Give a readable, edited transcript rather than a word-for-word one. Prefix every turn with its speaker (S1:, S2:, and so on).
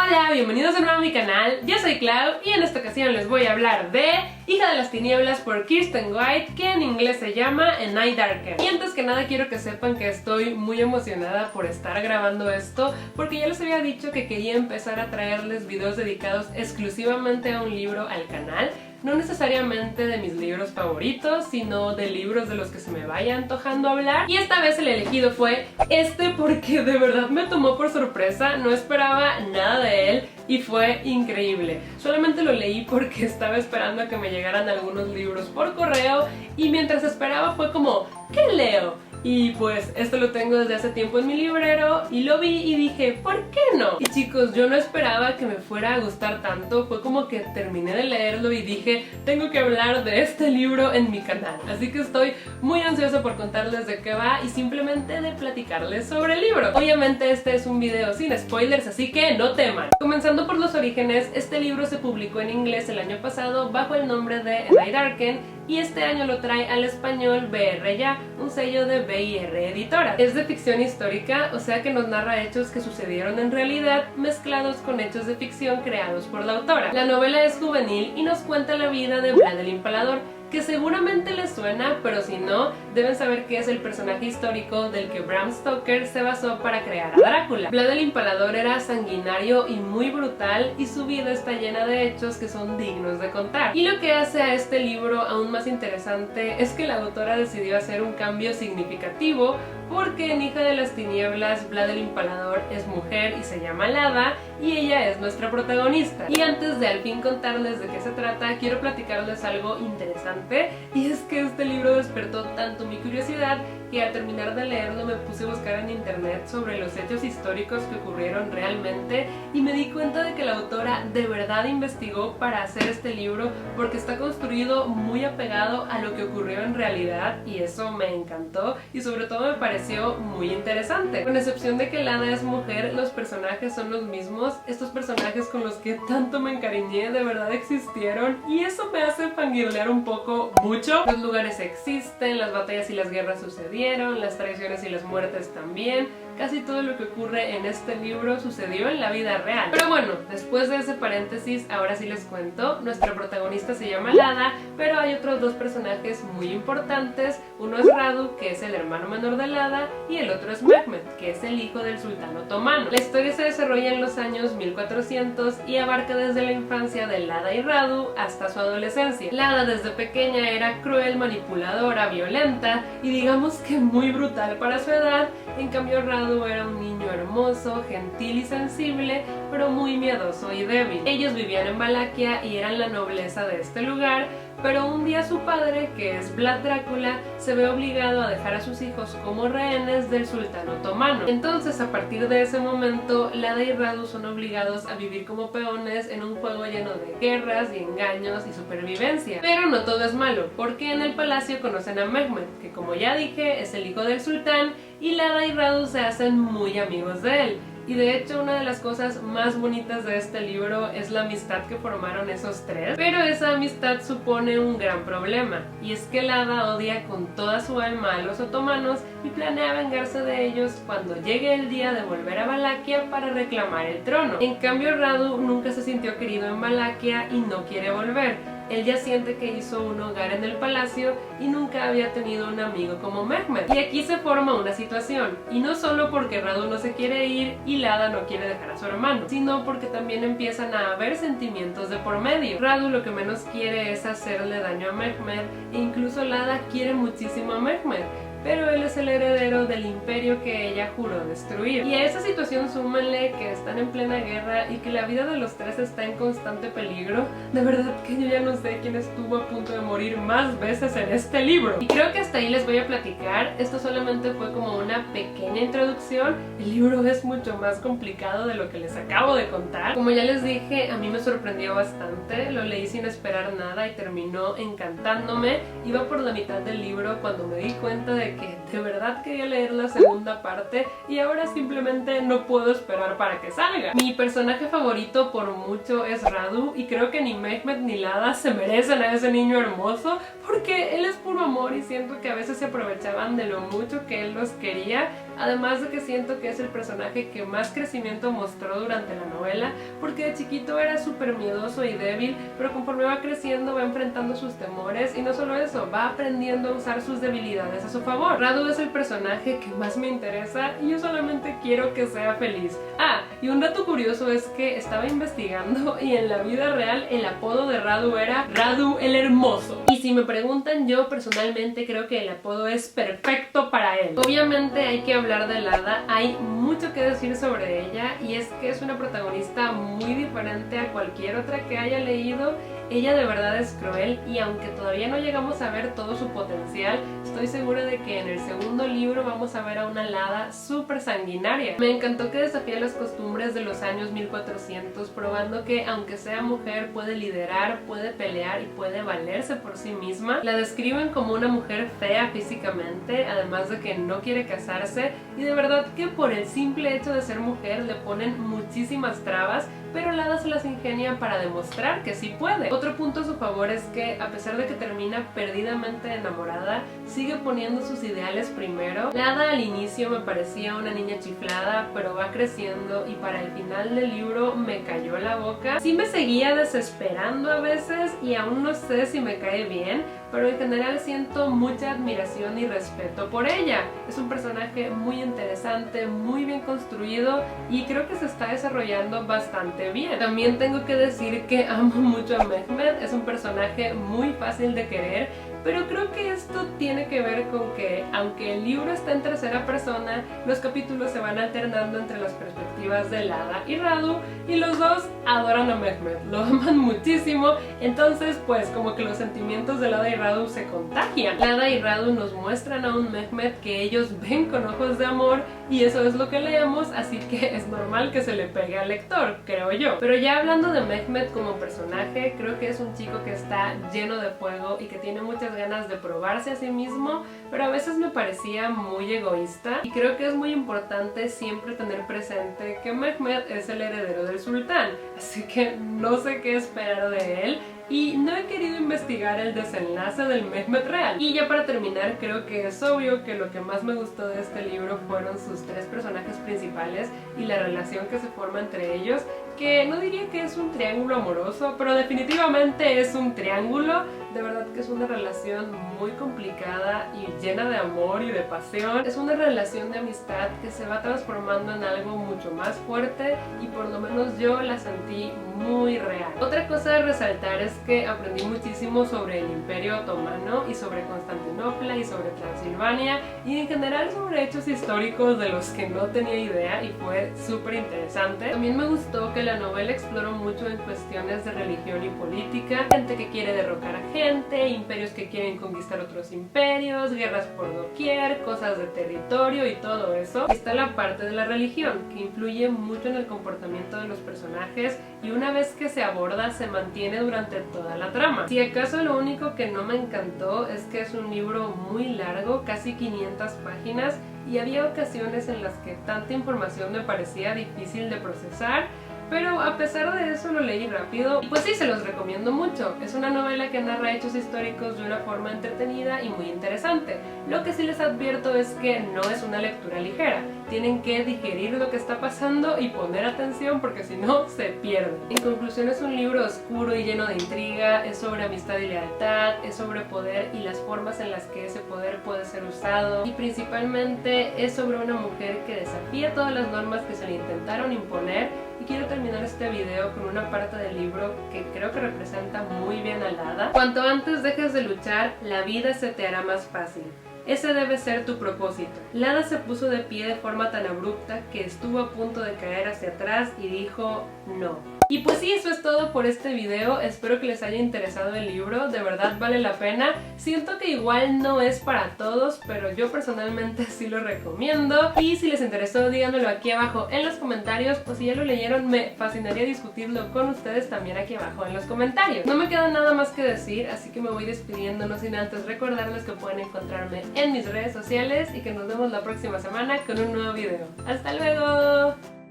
S1: Hola, bienvenidos de nuevo a mi canal, yo soy Clau y en esta ocasión les voy a hablar de Hija de las Tinieblas por Kiersten White, que en inglés se llama A Night Darker. Y antes que nada quiero que sepan que estoy muy emocionada por estar grabando esto, porque ya les había dicho que quería empezar a traerles videos dedicados exclusivamente a un libro al canal. No necesariamente de mis libros favoritos, sino de libros de los que se me vaya antojando hablar. Y esta vez el elegido fue este porque de verdad me tomó por sorpresa, no esperaba nada de él y fue increíble. Solamente lo leí porque estaba esperando a que me llegaran algunos libros por correo y mientras esperaba fue como, ¿qué leo? Y pues esto lo tengo desde hace tiempo en mi librero y lo vi y dije, ¿por qué no? Y chicos, yo no esperaba que me fuera a gustar tanto, fue como que terminé de leerlo y dije, tengo que hablar de este libro en mi canal. Así que estoy muy ansiosa por contarles de qué va y simplemente de platicarles sobre el libro. Obviamente este es un video sin spoilers, así que no teman. Comenzando por los orígenes, este libro se publicó en inglés el año pasado bajo el nombre de A Night Darker y este año lo trae al español BR Ya, un sello de BIR Editora. Es de ficción histórica, o sea que nos narra hechos que sucedieron en realidad mezclados con hechos de ficción creados por la autora. La novela es juvenil y nos cuenta la vida de Vlad el Impalador, que seguramente les suena, pero si no, deben saber que es el personaje histórico del que Bram Stoker se basó para crear a Drácula. Vlad el Impalador era sanguinario y muy brutal y su vida está llena de hechos que son dignos de contar. Y lo que hace a este libro aún más interesante es que la autora decidió hacer un cambio significativo porque en Hija de las Tinieblas Vlad el Impalador es mujer y se llama Lada y ella es nuestra protagonista. Y antes de al fin contarles de qué se trata, quiero platicarles algo interesante y es que este libro despertó tanto mi curiosidad que al terminar de leerlo me puse a buscar en internet sobre los hechos históricos que ocurrieron realmente y me di cuenta de que la autora de verdad investigó para hacer este libro porque está construido muy apegado a lo que ocurrió en realidad y eso me encantó y sobre todo me pareció muy interesante. Con excepción de que Lada es mujer, los personajes son los mismos, estos personajes con los que tanto me encariñé de verdad existieron y eso me hace fangirlear un poco mucho. Los lugares existen, las batallas y las guerras sucedieron, las traiciones y las muertes también. Casi todo lo que ocurre en este libro sucedió en la vida real. Pero bueno, después de ese paréntesis, ahora sí les cuento. Nuestra protagonista se llama Lada, pero hay otros dos personajes muy importantes. Uno es Radu, que es el hermano menor de Lada, y el otro es Mehmet, que es el hijo del sultán otomano. La historia se desarrolla en los años 1400 y abarca desde la infancia de Lada y Radu hasta su adolescencia. Lada desde pequeña era cruel, manipuladora, violenta y digamos que muy brutal para su edad. En cambio Radu era un niño hermoso, gentil y sensible, pero muy miedoso y débil. Ellos vivían en Valaquia y eran la nobleza de este lugar, pero un día su padre, que es Vlad Drácula, se ve obligado a dejar a sus hijos como rehenes del sultán otomano. Entonces, a partir de ese momento, Lada y Radu son obligados a vivir como peones en un juego lleno de guerras y engaños y supervivencia. Pero no todo es malo, porque en el palacio conocen a Mehmet, que como ya dije, es el hijo del sultán, y Lada y Radu se hacen muy amigos de él. Y de hecho una de las cosas más bonitas de este libro es la amistad que formaron esos tres, pero esa amistad supone un gran problema, y es que Lada odia con toda su alma a los otomanos y planea vengarse de ellos cuando llegue el día de volver a Valaquia para reclamar el trono. En cambio Radu nunca se sintió querido en Valaquia y no quiere volver. Él ya siente que hizo un hogar en el palacio y nunca había tenido un amigo como Mehmet. Y aquí se forma una situación, y no solo porque Radu no se quiere ir y Lada no quiere dejar a su hermano, sino porque también empiezan a haber sentimientos de por medio. Radu lo que menos quiere es hacerle daño a Mehmet e incluso Lada quiere muchísimo a Mehmet, pero él es el heredero del imperio que ella juró destruir. Y a esa situación súmenle que están en plena guerra y que la vida de los tres está en constante peligro. De verdad que yo ya no sé quién estuvo a punto de morir más veces en este libro. Y creo que hasta ahí les voy a platicar. Esto solamente fue como una pequeña introducción. El libro es mucho más complicado de lo que les acabo de contar. Como ya les dije, a mí me sorprendió bastante. Lo leí sin esperar nada y terminó encantándome. Iba por la mitad del libro cuando me di cuenta de que de verdad quería leer la segunda parte y ahora simplemente no puedo esperar para que salga. Mi personaje favorito por mucho es Radu y creo que ni Mehmet ni Lada se merecen a ese niño hermoso porque él es puro amor y siento que a veces se aprovechaban de lo mucho que él los quería, además de que siento que es el personaje que más crecimiento mostró durante la novela porque de chiquito era súper miedoso y débil, pero conforme va creciendo va enfrentando sus temores y no solo eso, va aprendiendo a usar sus debilidades a su favor. Radu es el personaje que más me interesa y yo solamente quiero que sea feliz. Ah, y un dato curioso es que estaba investigando y en la vida real el apodo de Radu era Radu el Hermoso. Y si me preguntan, yo personalmente creo que el apodo es perfecto para él. Obviamente hay que hablar de Lada, hay mucho que decir sobre ella y es que es una protagonista muy diferente a cualquier otra que haya leído. Ella de verdad es cruel y aunque todavía no llegamos a ver todo su potencial, estoy segura de que en el segundo libro vamos a ver a una Lada súper sanguinaria. Me encantó que desafía las costumbres de los años 1400, probando que aunque sea mujer puede liderar, puede pelear y puede valerse por sí misma. La describen como una mujer fea físicamente, además de que no quiere casarse y de verdad que por el simple hecho de ser mujer le ponen muchísimas trabas, pero Lada se las ingenia para demostrar que sí puede. Otro punto a su favor es que, a pesar de que termina perdidamente enamorada, sigue poniendo sus ideales primero. Lada al inicio me parecía una niña chiflada, pero va creciendo y para el final del libro me cayó la boca. Sí me seguía desesperando a veces y aún no sé si me cae bien, pero en general siento mucha admiración y respeto por ella. Es un personaje muy interesante, muy bien construido y creo que se está desarrollando bastante bien. También tengo que decir que amo mucho a Mehmet, es un personaje muy fácil de querer, pero creo que esto tiene que ver con que, aunque el libro está en tercera persona, los capítulos se van alternando entre las perspectivas de Lada y Radu, y los dos adoran a Mehmet, lo aman muchísimo, entonces pues como que los sentimientos de Lada y Radu se contagian. Lada y Radu nos muestran a un Mehmet que ellos ven con ojos de amor, y eso es lo que leemos, así que es normal que se le pegue al lector, creo yo. Pero ya hablando de Mehmet como personaje, creo que es un chico que está lleno de fuego y que tiene muchas ganas de probarse a sí mismo, pero a veces me parecía muy egoísta y creo que es muy importante siempre tener presente que Mehmet es el heredero del sultán, así que no sé qué esperar de él y no he querido investigar el desenlace del Mehmet real. Y ya para terminar, creo que es obvio que lo que más me gustó de este libro fueron sus tres personajes principales y la relación que se forma entre ellos, que no diría que es un triángulo amoroso, pero definitivamente es un triángulo. De verdad que es una relación muy complicada y llena de amor y de pasión. Es una relación de amistad que se va transformando en algo mucho más fuerte y por lo menos yo la sentí muy real. Otra cosa a resaltar es que aprendí muchísimo sobre el Imperio Otomano y sobre Constantinopla y sobre Transilvania y en general sobre hechos históricos de los que no tenía idea y fue súper interesante. También me gustó que la novela exploró mucho en cuestiones de religión y política, gente que quiere derrocar a gente, imperios que quieren conquistar otros imperios, guerras por doquier, cosas de territorio y todo eso. Está la parte de la religión, que influye mucho en el comportamiento de los personajes y una vez que se aborda se mantiene durante toda la trama. Si acaso lo único que no me encantó es que es un libro muy largo, casi 500 páginas, y había ocasiones en las que tanta información me parecía difícil de procesar, pero a pesar de eso lo leí rápido y pues sí, se los recomiendo mucho. Es una novela que narra hechos históricos de una forma entretenida y muy interesante. Lo que sí les advierto es que no es una lectura ligera. Tienen que digerir lo que está pasando y poner atención porque si no, se pierden. En conclusión, es un libro oscuro y lleno de intriga, es sobre amistad y lealtad, es sobre poder y las formas en las que ese poder puede ser usado y principalmente es sobre una mujer que desafía todas las normas que se le intentaron imponer. Y quiero terminar este video con una parte del libro que creo que representa muy bien a Lada. Cuanto antes dejes de luchar, la vida se te hará más fácil. Ese debe ser tu propósito. Lada se puso de pie de forma tan abrupta que estuvo a punto de caer hacia atrás y dijo no. Y pues sí, eso es todo por este video. Espero que les haya interesado el libro, de verdad vale la pena. Siento que igual no es para todos, pero yo personalmente sí lo recomiendo. Y si les interesó, díganmelo aquí abajo en los comentarios, o si ya lo leyeron, me fascinaría discutirlo con ustedes también aquí abajo en los comentarios. No me queda nada más que decir, así que me voy despidiendo, no sin antes recordarles que pueden encontrarme en mis redes sociales y que nos vemos la próxima semana con un nuevo video. ¡Hasta luego!